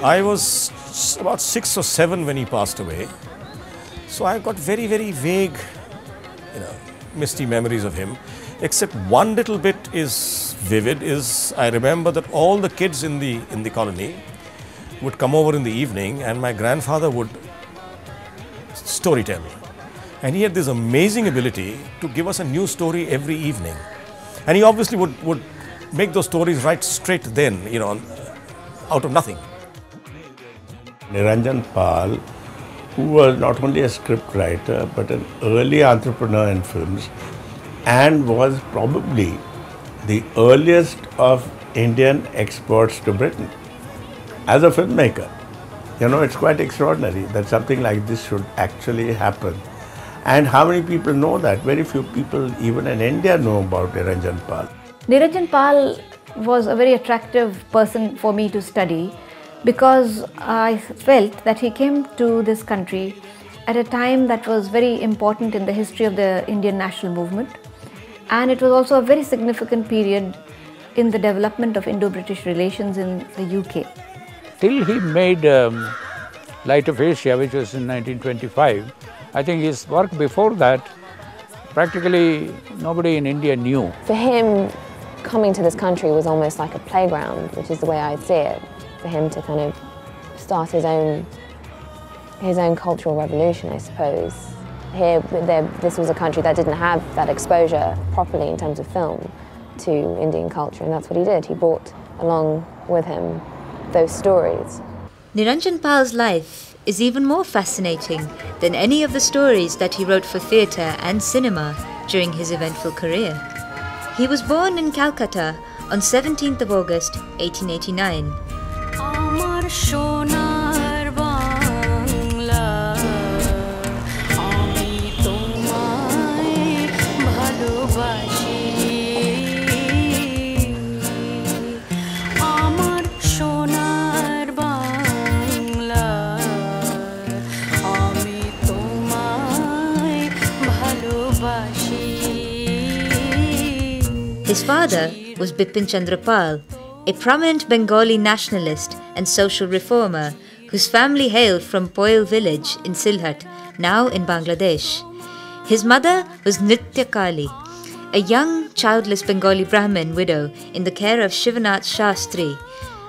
I was about 6 or 7 when he passed away. So I got very, very vague, misty memories of him. Except one little bit is vivid, is I remember that all the kids in the colony would come over in the evening and my grandfather would story tell. And he had this amazing ability to give us a new story every evening. And he obviously would make those stories right straight then, out of nothing. Niranjan Pal, who was not only a script writer but an early entrepreneur in films and was probably the earliest of Indian exports to Britain as a filmmaker. It's quite extraordinary that something like this should actually happen. And how many people know that? Very few people even in India know about Niranjan Pal. Niranjan Pal was a very attractive person for me to study because I felt that he came to this country at a time that was very important in the history of the Indian national movement, and it was also a very significant period in the development of Indo-British relations in the UK. Till he made Light of Asia, which was in 1925, I think his work before that, practically nobody in India knew. For him, coming to this country was almost like a playground, which is the way I see it. For him to kind of start his own cultural revolution, I suppose. This was a country that didn't have that exposure properly in terms of film to Indian culture, and that's what he did. He brought along with him those stories. Niranjan Pal's life is even more fascinating than any of the stories that he wrote for theatre and cinema during his eventful career. He was born in Calcutta on 17th of August 1889. His father was Bipin Chandra Pal, a prominent Bengali nationalist and social reformer whose family hailed from Poil village in Sylhet, now in Bangladesh. His mother was Nritya Kali, a young, childless Bengali Brahmin widow in the care of Shivanath Shastri,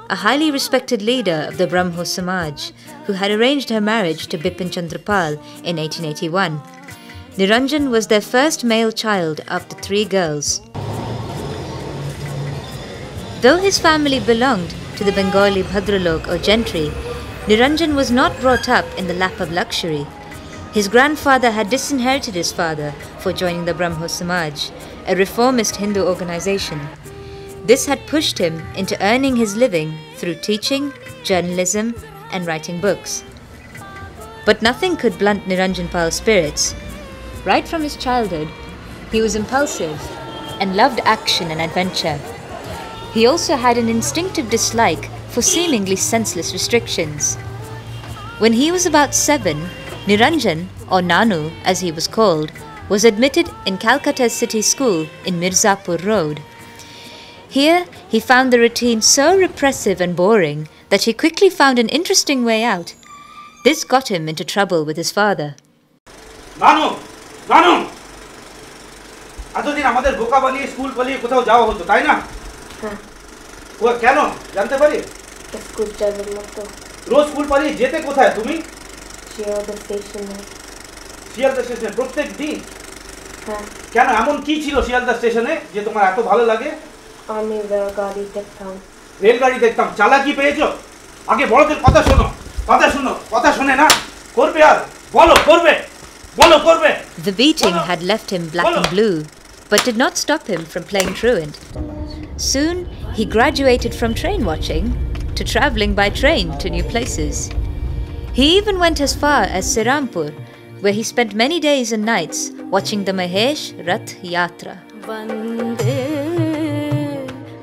a highly respected leader of the Brahmo Samaj, who had arranged her marriage to Bipin Chandra Pal in 1881. Niranjan was their first male child after 3 girls. Though his family belonged to the Bengali Bhadralok or gentry, Niranjan was not brought up in the lap of luxury. His grandfather had disinherited his father for joining the Brahmo Samaj, a reformist Hindu organization. This had pushed him into earning his living through teaching, journalism, and writing books. But nothing could blunt Niranjan Pal's spirits. Right from his childhood, he was impulsive and loved action and adventure. He also had an instinctive dislike for seemingly senseless restrictions. When he was about 7, Niranjan, or Nanu as he was called, was admitted in Calcutta's city school in Mirzapur Road. Here, he found the routine so repressive and boring that he quickly found an interesting way out. This got him into trouble with his father. Nanu! Nanu! এতদিন আমাদের বোকা বানিয়ে school পালিয়ে কোথাও যাওয়া হতো তাই না? হ্যাঁ। ও কেন জানতে পারি? স্কুল যাওয়ার মতো। রোজ স্কুল পালিয়ে যেতে কোথায় তুমি? শিয়ালদা স্টেশনে। শিয়ালদা স্টেশনে প্রত্যেক দিন? হ্যাঁ। কেন এমন কি ছিল শিয়ালদা স্টেশনে যে তোমার এত ভালো লাগে? আমি রেলগাড়ি দেখতাম। রেলগাড়ি দেখতাম। চালাকি পেয়েছো? আগে বড়দের কথা শোনো। কথা শোনো। কথা শুনে না করবে আর বলো করবে। বলো করবে। The beating had left him black and blue, but did not stop him from playing truant. Soon, he graduated from train watching to travelling by train to new places. He even went as far as Serampur, where he spent many days and nights watching the Mahesh Rath Yatra. Vande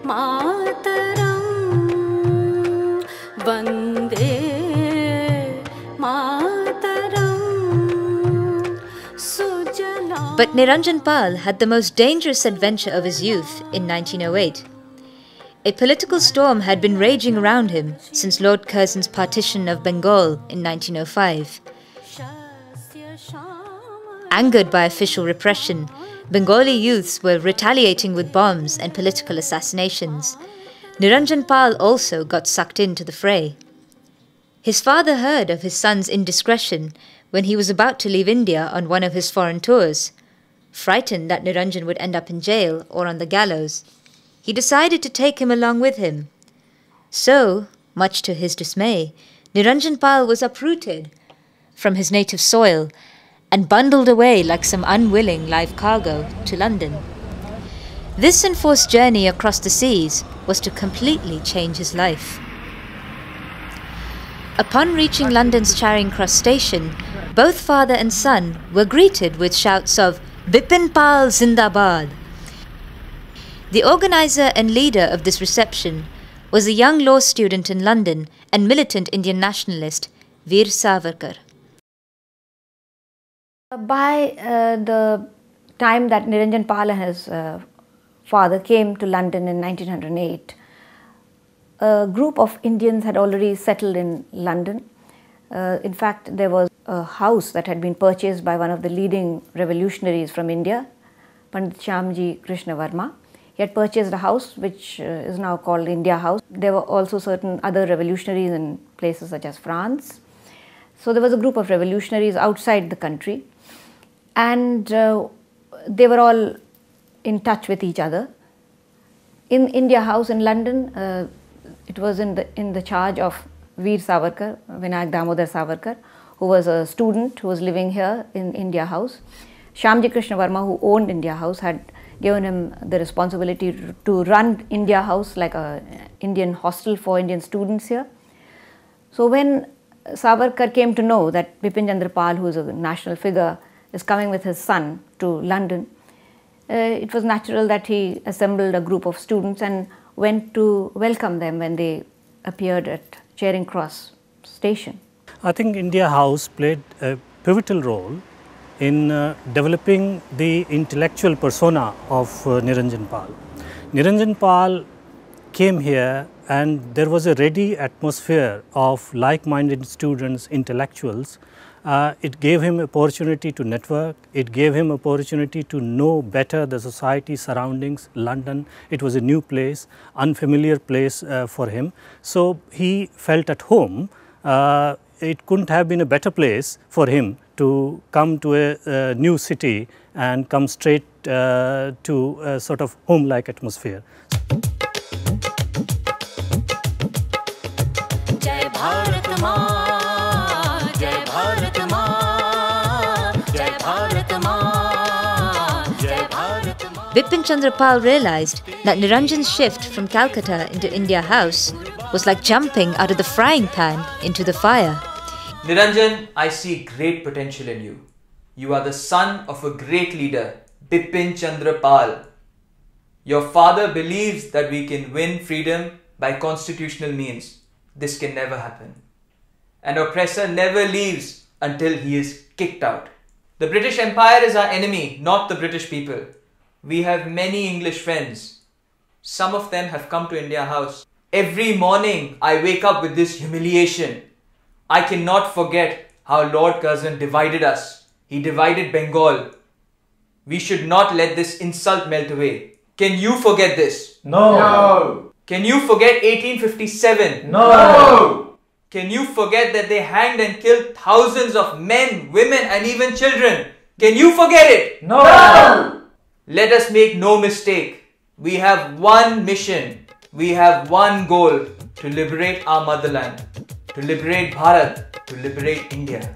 Mataram, Vande Mataram. But Niranjan Pal had the most dangerous adventure of his youth in 1908. A political storm had been raging around him since Lord Curzon's partition of Bengal in 1905. Angered by official repression, Bengali youths were retaliating with bombs and political assassinations. Niranjan Pal also got sucked into the fray. His father heard of his son's indiscretion when he was about to leave India on one of his foreign tours. Frightened that Niranjan would end up in jail or on the gallows, he decided to take him along with him. So, much to his dismay, Niranjan Pal was uprooted from his native soil and bundled away like some unwilling live cargo to London. This enforced journey across the seas was to completely change his life. Upon reaching London's Charing Cross station, both father and son were greeted with shouts of "Bipin Pal Zindabad." The organizer and leader of this reception was a young law student in London and militant Indian nationalist, Veer Savarkar. By the time that Niranjan Pal and his father came to London in 1908, a group of Indians had already settled in London. In fact, there was a house that had been purchased by one of the leading revolutionaries from India, Pandit Shyamji Krishna Varma. He had purchased a house which is now called India House. There were also certain other revolutionaries in places such as France. So there was a group of revolutionaries outside the country, and they were all in touch with each other. In India House in London, it was in the charge of Veer Savarkar, Vinayak Damodar Savarkar, who was a student who was living here in India House. Shyamji Krishna Varma, who owned India House, had given him the responsibility to run India House like an Indian hostel for Indian students here. So when Savarkar came to know that Bipin Chandra Pal, who is a national figure, is coming with his son to London, it was natural that he assembled a group of students and went to welcome them when they appeared at Charing Cross station. I think India House played a pivotal role in developing the intellectual persona of Niranjan Pal. Niranjan Pal came here and there was a ready atmosphere of like-minded students, intellectuals. It gave him opportunity to network, it gave him opportunity to know better the society surroundings, London. It was a new place, unfamiliar place for him. So he felt at home. It couldn't have been a better place for him to come to a new city and come straight to a sort of home-like atmosphere. Jai Bharat Maa, Jai Bharat Maa, Jai Bharat Maa, Jai Bharat Maa. Bipin Chandra Pal realized that Niranjan's shift from Calcutta into India House was like jumping out of the frying pan into the fire. Niranjan, I see great potential in you. You are the son of a great leader, Bipin Chandra Pal. Your father believes that we can win freedom by constitutional means. This can never happen. An oppressor never leaves until he is kicked out. The British Empire is our enemy, not the British people. We have many English friends. Some of them have come to India House. Every morning I wake up with this humiliation. I cannot forget how Lord Curzon divided us. He divided Bengal. We should not let this insult melt away. Can you forget this? No. Can you forget 1857? No. Can you forget that they hanged and killed thousands of men, women and even children? Can you forget it? No. Let us make no mistake. We have one mission. We have one goal: to liberate our motherland, to liberate Bharat, to liberate India.